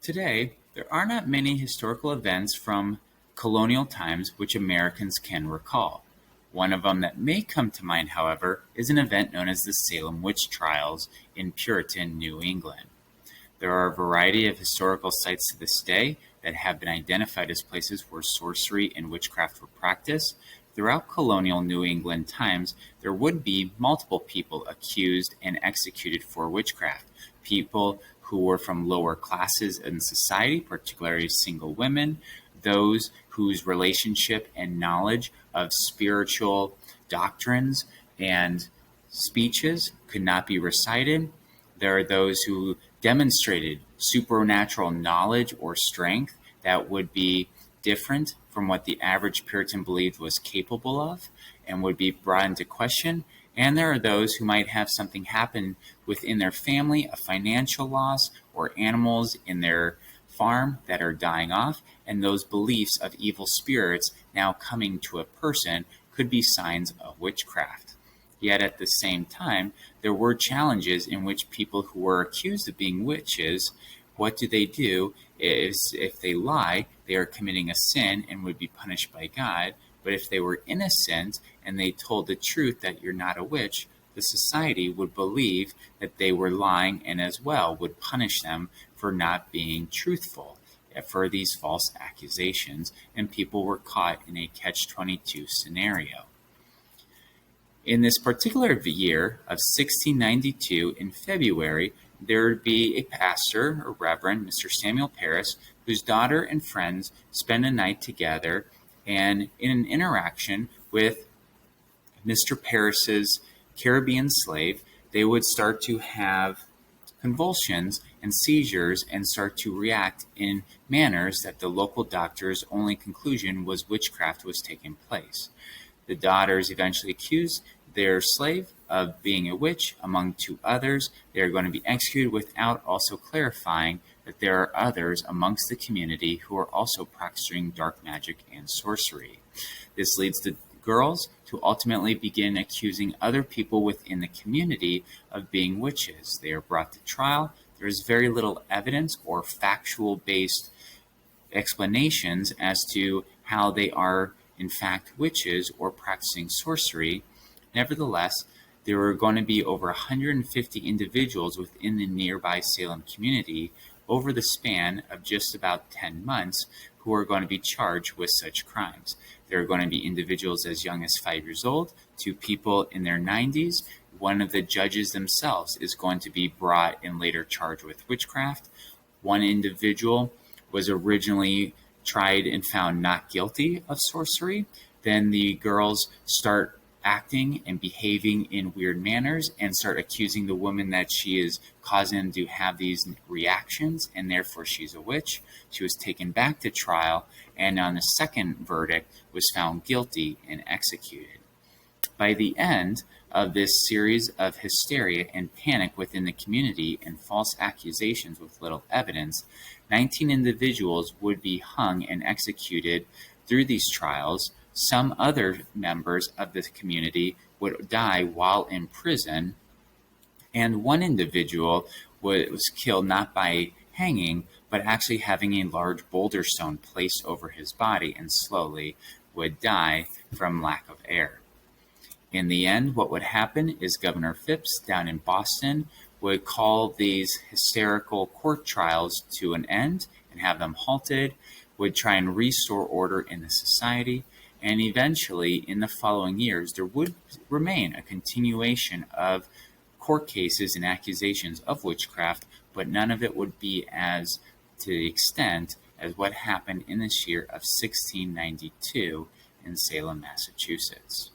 Today, there are not many historical events from colonial times which Americans can recall. One of them that may come to mind, however, is an event known as the Salem witch trials in Puritan New England. There are a variety of historical sites to this day that have been identified as places where sorcery and witchcraft were practiced. Throughout colonial New England times, there would be multiple people accused and executed for witchcraft. People who were from lower classes in society, particularly single women, those whose relationship and knowledge of spiritual doctrines and speeches could not be recited. There are those who demonstrated supernatural knowledge or strength that would be different from what the average Puritan believed was capable of and would be brought into question. And there are those who might have something happen within their family, a financial loss, or animals in their farm that are dying off, and those beliefs of evil spirits now coming to a person could be signs of witchcraft. Yet at the same time, there were challenges in which people who were accused of being witches, what do? If they lie, they are committing a sin and would be punished by God. But if they were innocent and they told the truth that you're not a witch, the society would believe that they were lying and as well would punish them for not being truthful for these false accusations, and people were caught in a catch-22 scenario. In this particular year of 1692, in February, there would be a pastor or reverend, Mr. Samuel Parris, whose daughter and friends spend a night together, and in an interaction with Mr. Parris's Caribbean slave, they would start to have convulsions and seizures and start to react in manners that the local doctor's only conclusion was witchcraft was taking place. The daughters eventually accused their slave of being a witch. Among two others, they are going to be executed without also clarifying that there are others amongst the community who are also practicing dark magic and sorcery. This leads the girls to ultimately begin accusing other people within the community of being witches. They are brought to trial. There is very little evidence or factual-based explanations as to how they are in fact witches or practicing sorcery. Nevertheless, there were going to be over 150 individuals within the nearby Salem community over the span of just about 10 months who are going to be charged with such crimes. There are going to be individuals as young as 5 years old to people in their 90s. One of the judges themselves is going to be brought and later charged with witchcraft. One individual was originally tried and found not guilty of sorcery. Then the girls start acting and behaving in weird manners and start accusing the woman that she is causing them to have these reactions and therefore she's a witch. She was taken back to trial and on the second verdict was found guilty and executed. By the end of this series of hysteria and panic within the community and false accusations with little evidence, 19 individuals would be hung and executed through these trials. Some other members of the community would die while in prison, and one individual was killed not by hanging, but actually having a large boulder stone placed over his body and slowly would die from lack of air. In the end, what would happen is Governor Phipps down in Boston would call these hysterical court trials to an end and have them halted, would try and restore order in the society, and eventually, in the following years, there would remain a continuation of court cases and accusations of witchcraft, but none of it would be as to the extent as what happened in this year of 1692 in Salem, Massachusetts.